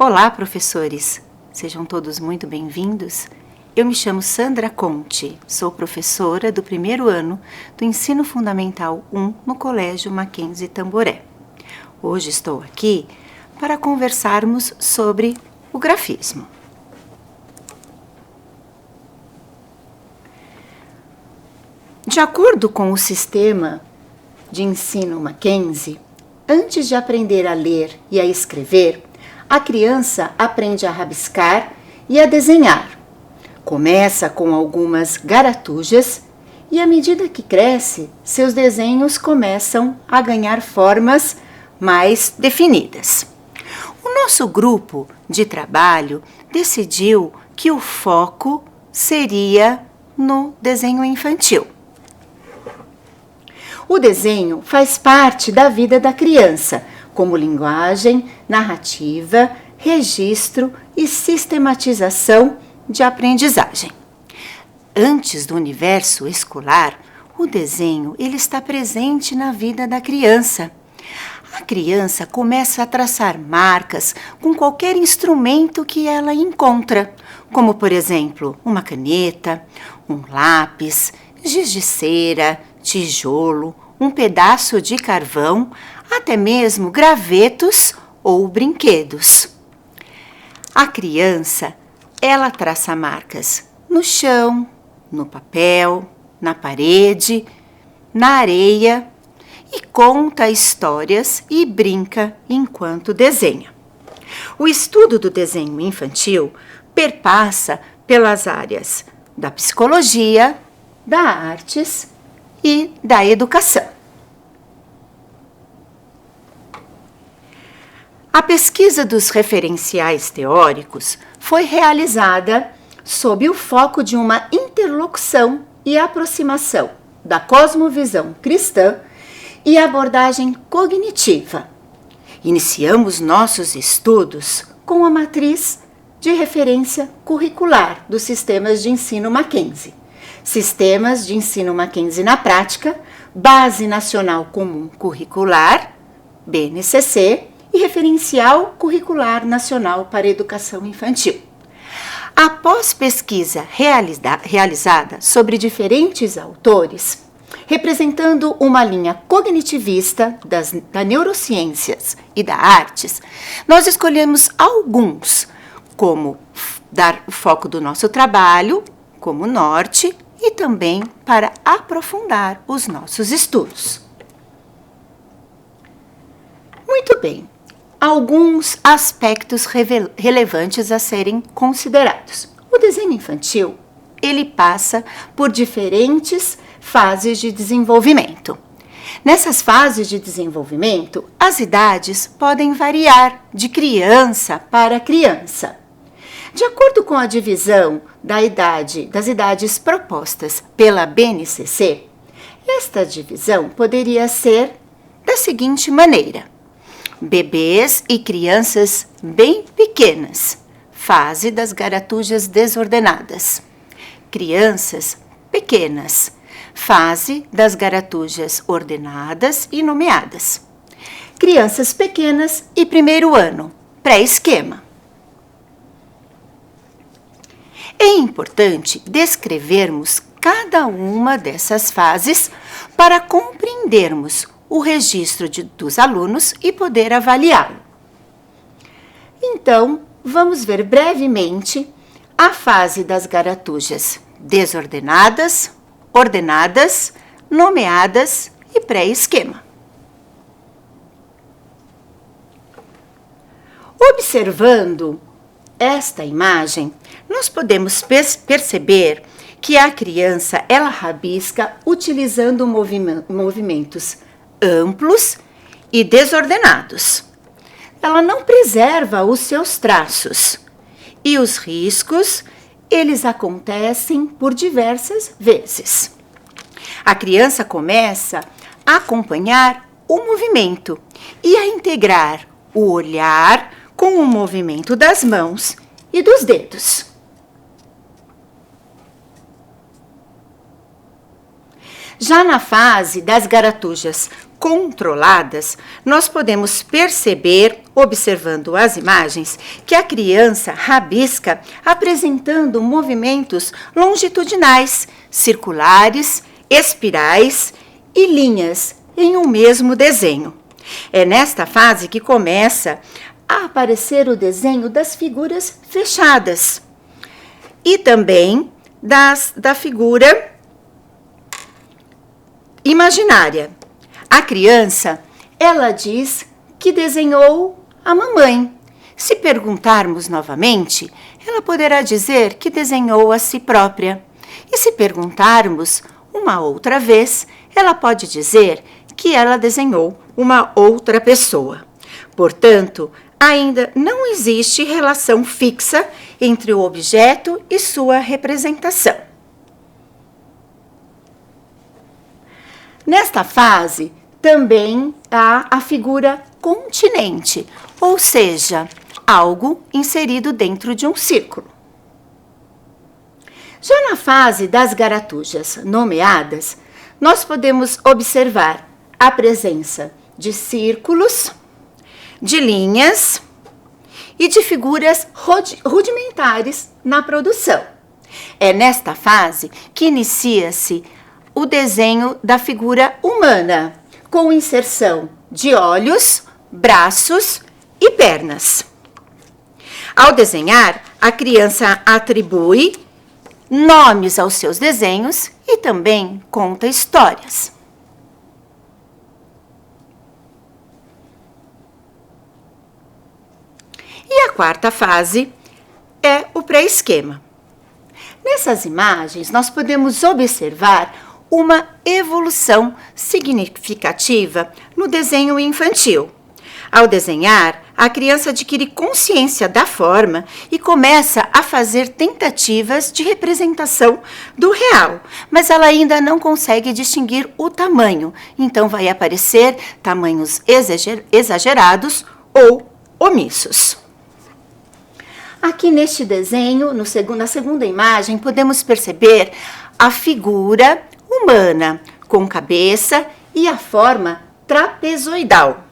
Olá, professores! Sejam todos muito bem-vindos. Eu me chamo Sandra Conte, sou professora do primeiro ano do Ensino Fundamental 1 no Colégio Mackenzie Tamboré. Hoje estou aqui para conversarmos sobre o grafismo. De acordo com o sistema de ensino Mackenzie, antes de aprender a ler e a escrever, a criança aprende a rabiscar e a desenhar. Começa com algumas garatujas e, à medida que cresce, seus desenhos começam a ganhar formas mais definidas. O nosso grupo de trabalho decidiu que o foco seria no desenho infantil. O desenho faz parte da vida da criança, como linguagem, narrativa, registro e sistematização de aprendizagem. Antes do universo escolar, o desenho ele está presente na vida da criança. A criança começa a traçar marcas com qualquer instrumento que ela encontra, como, por exemplo, uma caneta, um lápis, giz de cera, tijolo, um pedaço de carvão, até mesmo gravetos ou brinquedos. A criança, ela traça marcas no chão, no papel, na parede, na areia e conta histórias e brinca enquanto desenha. O estudo do desenho infantil perpassa pelas áreas da psicologia, da artes e da educação. A pesquisa dos referenciais teóricos foi realizada sob o foco de uma interlocução e aproximação da cosmovisão cristã e abordagem cognitiva. Iniciamos nossos estudos com a matriz de referência curricular dos sistemas de ensino Mackenzie. Sistemas de ensino Mackenzie na prática, Base Nacional Comum Curricular, BNCC, e Referencial Curricular Nacional para a Educação Infantil. Após pesquisa realizada sobre diferentes autores, representando uma linha cognitivista da neurociências e da artes, nós escolhemos alguns como dar o foco do nosso trabalho como norte e também para aprofundar os nossos estudos. Muito bem, alguns aspectos relevantes a serem considerados. O desenho infantil, ele passa por diferentes fases de desenvolvimento. Nessas fases de desenvolvimento, as idades podem variar de criança para criança. De acordo com a divisão das idades propostas pela BNCC, esta divisão poderia ser da seguinte maneira: bebês e crianças bem pequenas, fase das garatujas desordenadas. Crianças pequenas, fase das garatujas ordenadas e nomeadas. Crianças pequenas e primeiro ano, pré-esquema. É importante descrevermos cada uma dessas fases para compreendermos o registro dos alunos e poder avaliá-lo. Então, vamos ver brevemente a fase das garatujas desordenadas, ordenadas, nomeadas e pré-esquema. Observando esta imagem, nós podemos perceber que a criança ela rabisca utilizando movimentos amplos e desordenados. Ela não preserva os seus traços e os riscos, eles acontecem por diversas vezes. A criança começa a acompanhar o movimento e a integrar o olhar com o movimento das mãos e dos dedos. Já na fase das garatujas controladas, nós podemos perceber observando as imagens, que a criança rabisca apresentando movimentos longitudinais, circulares, espirais e linhas em um mesmo desenho. É nesta fase que começa a aparecer o desenho das figuras fechadas e também da figura imaginária. A criança, ela diz que desenhou a mamãe. Se perguntarmos novamente, ela poderá dizer que desenhou a si própria. E se perguntarmos uma outra vez, ela pode dizer que ela desenhou uma outra pessoa. Portanto, ainda não existe relação fixa entre o objeto e sua representação. Nesta fase, também há a figura continente, ou seja, algo inserido dentro de um círculo. Já na fase das garatujas nomeadas, nós podemos observar a presença de círculos, de linhas e de figuras rudimentares na produção. É nesta fase que inicia-se o desenho da figura humana, com inserção de olhos, braços e pernas. Ao desenhar, a criança atribui nomes aos seus desenhos e também conta histórias. E a quarta fase é o pré-esquema. Nessas imagens, nós podemos observar uma evolução significativa no desenho infantil. Ao desenhar, a criança adquire consciência da forma e começa a fazer tentativas de representação do real, mas ela ainda não consegue distinguir o tamanho, então vai aparecer tamanhos exagerados ou omissos. Aqui neste desenho, na segunda imagem, podemos perceber a figura humana, com cabeça e a trapezoidal.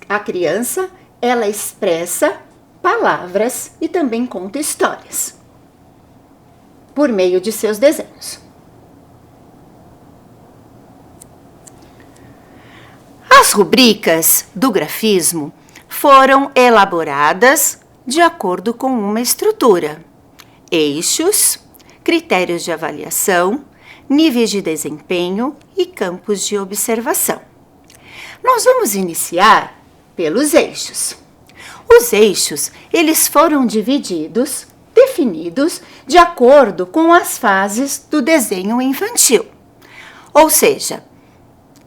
A criança, ela expressa palavras e também conta histórias por meio de seus desenhos. As rubricas do grafismo foram elaboradas de acordo com uma estrutura: eixos, critérios de avaliação, níveis de desempenho e campos de observação. Nós vamos iniciar pelos eixos. Os eixos, eles foram definidos de acordo com as fases do desenho infantil. Ou seja,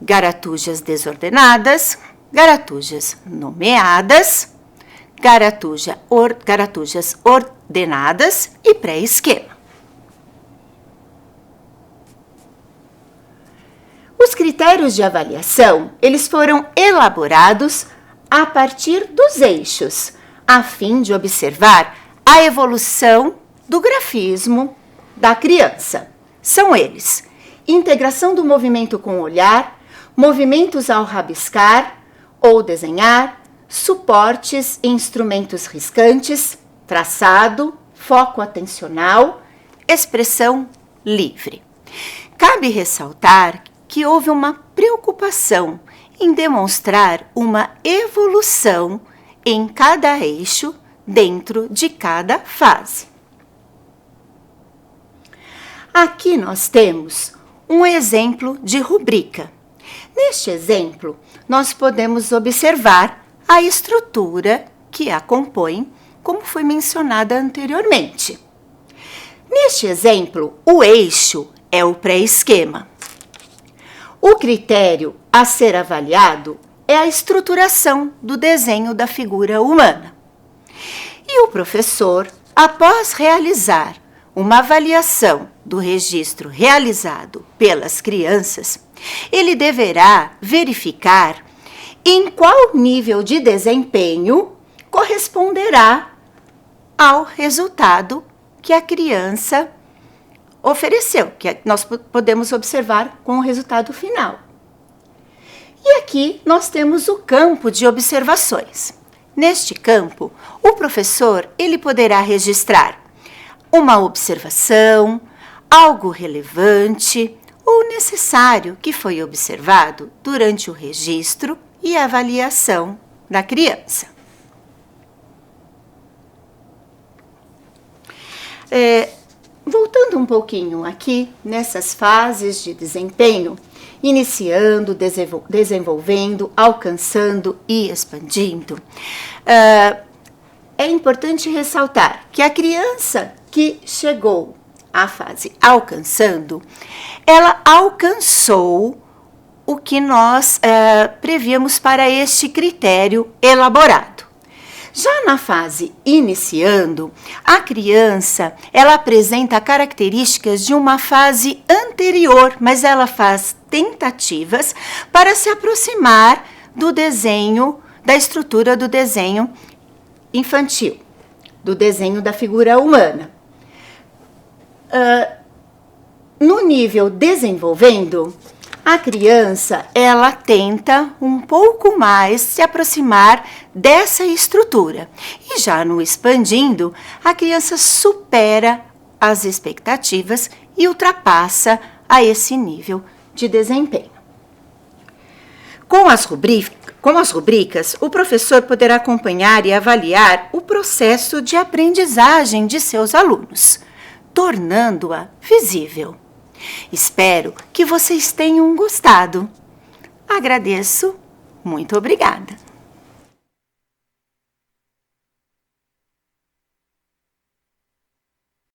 garatujas desordenadas, garatujas nomeadas, garatujas ordenadas e pré-esquema. Os critérios de avaliação, eles foram elaborados a partir dos eixos, a fim de observar a evolução do grafismo da criança. São eles: integração do movimento com o olhar, movimentos ao rabiscar ou desenhar, suportes e instrumentos riscantes, traçado, foco atencional, expressão livre. Cabe ressaltar que houve uma preocupação em demonstrar uma evolução em cada eixo dentro de cada fase. Aqui nós temos um exemplo de rubrica. Neste exemplo, nós podemos observar a estrutura que a compõe, como foi mencionada anteriormente. Neste exemplo, o eixo é o pré-esquema. O critério a ser avaliado é a estruturação do desenho da figura humana. E o professor, após realizar uma avaliação do registro realizado pelas crianças, ele deverá verificar em qual nível de desempenho corresponderá ao resultado que a criança ofereceu, que nós podemos observar com o resultado final. E aqui nós temos o campo de observações. Neste campo, o professor ele poderá registrar uma observação, algo relevante ou necessário que foi observado durante o registro e avaliação da criança. Voltando um pouquinho aqui nessas fases de desempenho, iniciando, desenvolvendo, alcançando e expandindo, é importante ressaltar que a criança que chegou à fase alcançando, ela alcançou o que nós prevíamos para este critério elaborado. Já na fase iniciando, a criança ela apresenta características de uma fase anterior, mas ela faz tentativas para se aproximar do desenho, da estrutura do desenho infantil, do desenho da figura humana. No nível desenvolvendo, a criança, ela tenta um pouco mais se aproximar dessa estrutura. E já no expandindo, a criança supera as expectativas e ultrapassa a esse nível de desempenho. Com as rubricas, o professor poderá acompanhar e avaliar o processo de aprendizagem de seus alunos, tornando-a visível. Espero que vocês tenham gostado. Agradeço. Muito obrigada.